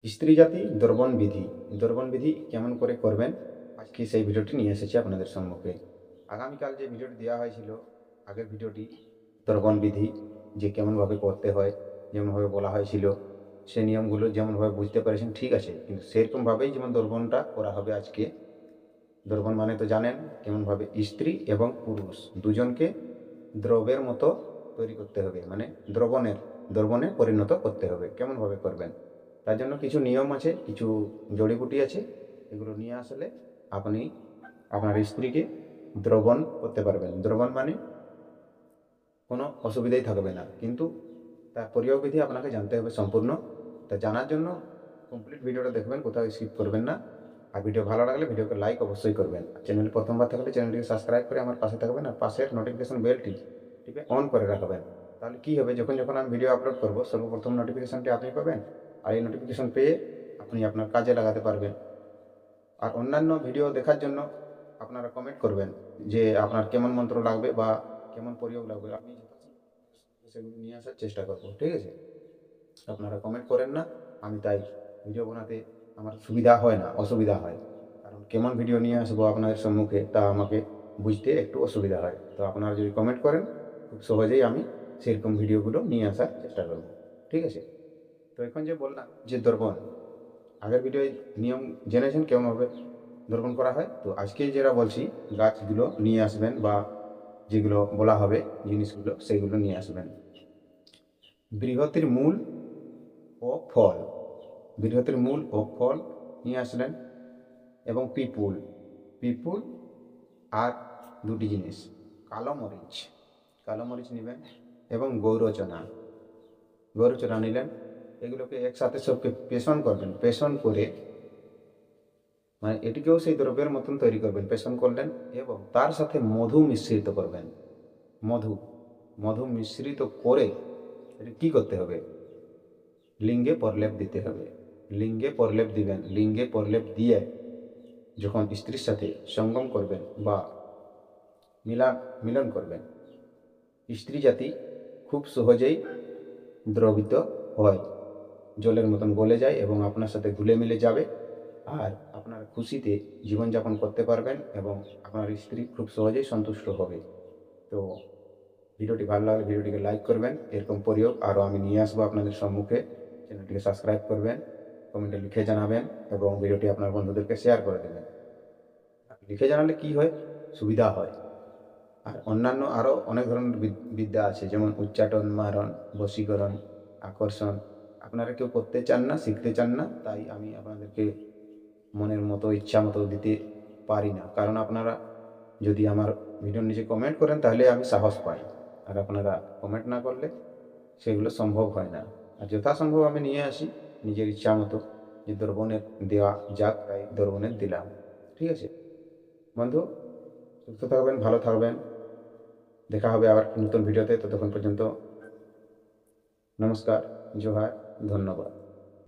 স্ত্রী জাতি দ্রবণ বিধি কেমন করে করবেন আজকে সেই ভিডিওটি নিয়ে এসেছি আপনাদের সম্মুখে। আগামীকাল যে ভিডিওটি দেওয়া হয়েছিল, আগের ভিডিওটি দ্রবণ বিধি যে কেমনভাবে করতে হয়, যেমনভাবে বলা হয়েছিল, সেই নিয়মগুলো যেমনভাবে বুঝতে পেরেছেন ঠিক আছে, কিন্তু সেরকমভাবেই যেমন দ্রবণটা করা হবে আজকে। দ্রবণ মানে তো জানেন কেমনভাবে স্ত্রী এবং পুরুষ দুজনকে দ্রবের মতো তৈরি করতে হবে, মানে দ্রবণে পরিণত করতে হবে। কেমনভাবে করবেন তার জন্য কিছু নিয়ম আছে, কিছু জড়িবুটি আছে, এগুলো নিয়ে আসলে আপনি আপনার স্ত্রীকে দ্রবণ করতে পারবেন। দ্রবণ মানে কোনো অসুবিধাই থাকবে না, কিন্তু তার প্রয়োগ বিধি আপনাকে জানতে হবে সম্পূর্ণ। তা জানার জন্য কমপ্লিট ভিডিওটা দেখবেন, কোথাও স্কিপ করবেন না। আর ভিডিও ভালো লাগলে ভিডিওকে লাইক অবশ্যই করবেন। চ্যানেল প্রথমবার থাকলে চ্যানেলটিকে সাবস্ক্রাইব করে আমার পাশে থাকবেন, আর পাশের নোটিফিকেশন বেলটি টিপে অন করে রাখবেন। তাহলে কী হবে, যখন যখন আমি ভিডিও আপলোড করবো সর্বপ্রথম নোটিফিকেশনটি আপনি পাবেন, আর এই নোটিফিকেশন পেয়ে আপনি আপনার কাজে লাগাতে পারবেন। আর অন্যান্য ভিডিও দেখার জন্য আপনারা কমেন্ট করবেন যে আপনার কেমন মন্ত্র লাগবে বা কেমন প্রয়োগ লাগবে, আমি সেগুলো নিয়ে আসার চেষ্টা করব। ঠিক আছে, আপনারা কমেন্ট করেন না, আমি তাই ভিডিও বানাতে আমার সুবিধা হয় না, অসুবিধা হয়। কারণ কেমন ভিডিও নিয়ে আসবো আপনাদের সম্মুখে তা আমাকে বুঝতে একটু অসুবিধা হয়। তো আপনারা যদি কমেন্ট করেন, খুব সহজেই আমি সেরকম ভিডিওগুলো নিয়ে আসার চেষ্টা করব। ঠিক আছে, তো এখন যে বললাম যে দ্রবণ, আগের ভিডিওয় নিয়ম জেনেছেন কেমনভাবে দ্রবণ করা হয়। তো আজকে যেটা বলছি, গাছগুলো নিয়ে আসবেন বা যেগুলো বলা হবে জিনিসগুলো সেগুলো নিয়ে আসবেন। বৃহতির মূল ও ফল, বৃহতির মূল ও ফল নিয়ে আসলেন, এবং পিপুল আর দুটি জিনিস, কালো মরিচ নেবেন, এবং গৌরচনা নিলেন। এগুলোকে একসাথে সবকে পেষণ করবেন, পেষণ করে মানে এটিকেও সেই দ্রব্যের মতন তৈরি করবেন, পেষণ করলেন, এবং তার সাথে মধু মিশ্রিত করবেন। মধু মিশ্রিত করে এটি কী করতে হবে, লিঙ্গে প্রলেপ দিতে হবে। লিঙ্গে প্রলেপ দিবেন, লিঙ্গে প্রলেপ দিয়ে যখন স্ত্রীর সাথে সঙ্গম করবেন বা মিলন করবেন, স্ত্রী জাতি খুব সহজেই দ্রবিত হয়, জলের মতন গলে যায় এবং আপনার সাথে ঘুলে মিলে যাবে। আর আপনার খুশিতে জীবনযাপন করতে পারবেন এবং আপনার স্ত্রী খুব সহজেই সন্তুষ্ট হবে। তো ভিডিওটি ভালো লাগলে ভিডিওটিকে লাইক করবেন। এরকম প্রয়োগ আরও আমি নিয়ে আসবো আপনাদের সম্মুখে। চ্যানেলটিকে সাবস্ক্রাইব করবেন, কমেন্টে লিখে জানাবেন, এবং ভিডিওটি আপনার বন্ধুদেরকে শেয়ার করে দেবেন। লিখে জানালে কি হয়, সুবিধা হয়। আর অন্যান্য আরও অনেক ধরনের বিদ্যা আছে, যেমন উচ্চাটন, মারণ, বশীকরণ, আকর্ষণ। আপনারা কেউ করতে চান না, শিখতে চান না, তাই আমি আপনাদেরকে মনের মতো ইচ্ছা মতো দিতে পারি না। কারণ আপনারা যদি আমার ভিডিওর নিচে কমেন্ট করেন তাহলে আমি সাহস পাই, আর আপনারা কমেন্ট না করলে সেগুলো সম্ভব হয় না। আর যথাসম্ভব আমি নিয়ে আসি নিজের ইচ্ছা মতো, যে দ্রবণের দেওয়া যাক তাই দ্রবণের দিলাম। ঠিক আছে বন্ধু, সুস্থ থাকবেন, ভালো থাকবেন। দেখা হবে আবার নতুন ভিডিওতে। ততক্ষণ পর্যন্ত নমস্কার, জোহার, ধন্যবাদ।